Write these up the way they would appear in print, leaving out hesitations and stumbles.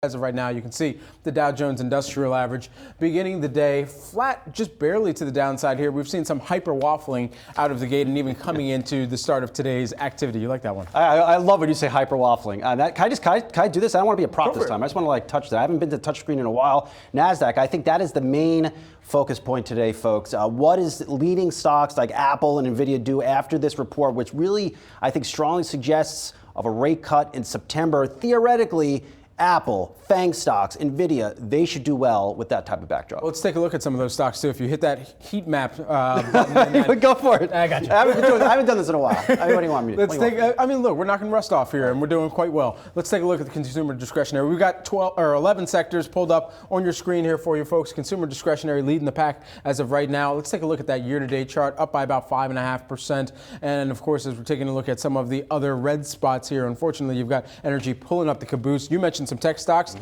As of right now, you can see the Dow Jones Industrial Average beginning the day flat, just barely to the downside here. We've seen some hyper waffling out of the gate and even coming into the start of today's activity. You like that one? I love when you say hyper waffling. Can I do this? I don't want to be a prop this time. I just want to touch that. I haven't been to touchscreen in a while. NASDAQ, I think that is the main focus point today, folks. What is leading stocks like Apple and Nvidia do after this report, which really, I think, strongly suggests of a rate cut in September. Theoretically, Apple, FANG stocks, Nvidia, they should do well with that type of backdrop. Well, let's take a look at some of those stocks, too. If you hit that heat map button. Go for it. I got you. I haven't done this in a while. What do you want me to do? Look, we're knocking rust off here, and we're doing quite well. Let's take a look at the consumer discretionary. We've got 11 sectors pulled up on your screen here for you folks. Consumer discretionary leading the pack as of right now. Let's take a look at that year-to-date chart, up by about 5.5%. And, of course, as we're taking a look at some of the other red spots here, unfortunately, you've got energy pulling up the caboose. You mentioned some tech stocks.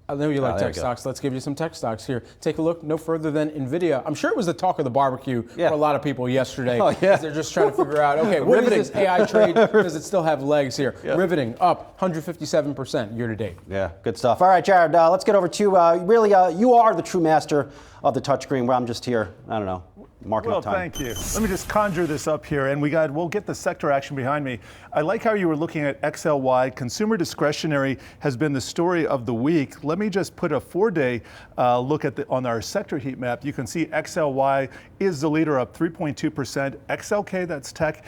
I know you like tech stocks. Let's give you some tech stocks here. Take a look no further than Nvidia. I'm sure it was the talk of the barbecue for a lot of people yesterday. They're just trying to figure out, okay, what is this AI trade? Does it still have legs here? Riveting up 157% year to date. Yeah, good stuff. All right, Jared, let's get over to you are the true master of the touchscreen where I'm just here, I don't know, marking up time. Well, thank you. Let me just conjure this up here, and we'll get the sector action behind me. I like how you were looking at XLY. Consumer discretionary has been the story of the week. Let me just put a 4-day look at on our sector heat map. You can see XLY is the leader, up 3.2%. XLK, that's tech,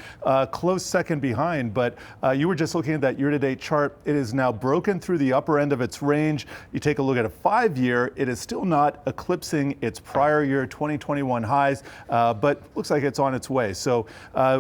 close second behind. But you were just looking at that year-to-date chart. It is now broken through the upper end of its range. You take a look at a 5-year. It is still not eclipsing its prior year 2021 highs. But looks like it's on its way. So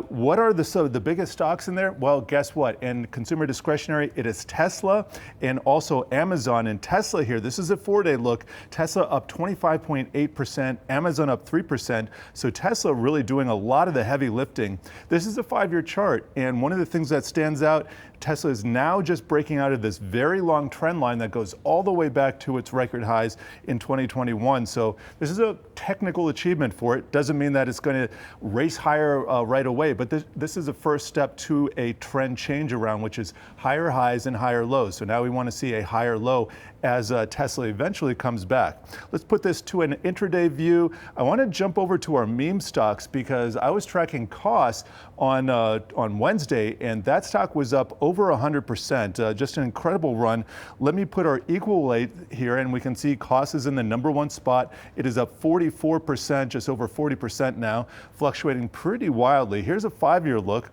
what are the biggest stocks in there? Well, guess what? In consumer discretionary, it is Tesla and also Amazon. And Tesla here, this is a 4-day look. Tesla up 25.8%, Amazon up 3%. So Tesla really doing a lot of the heavy lifting. This is a 5-year chart. And one of the things that stands out, Tesla is now just breaking out of this very long trend line that goes all the way back to its record highs in 2021. So this is a technical achievement for it. Doesn't mean that it's going to race higher right away, but this is a first step to a trend change around, which is higher highs and higher lows. So now we want to see a higher low as Tesla eventually comes back. Let's put this to an intraday view. I want to jump over to our meme stocks because I was tracking costs on Wednesday, and that stock was up over 100%, just an incredible run. Let me put our equal weight here, and we can see cost is in the #1 spot. It is up 44%, just over 40% now, fluctuating pretty wildly. Here's a 5-year look.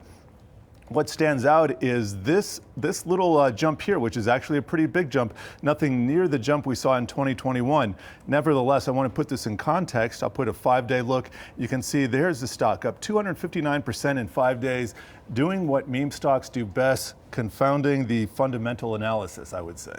What stands out is this little jump here, which is actually a pretty big jump, nothing near the jump we saw in 2021. Nevertheless, I want to put this in context. I'll put a 5-day look. You can see there's the stock up 259% in 5 days, doing what meme stocks do best, confounding the fundamental analysis, I would say.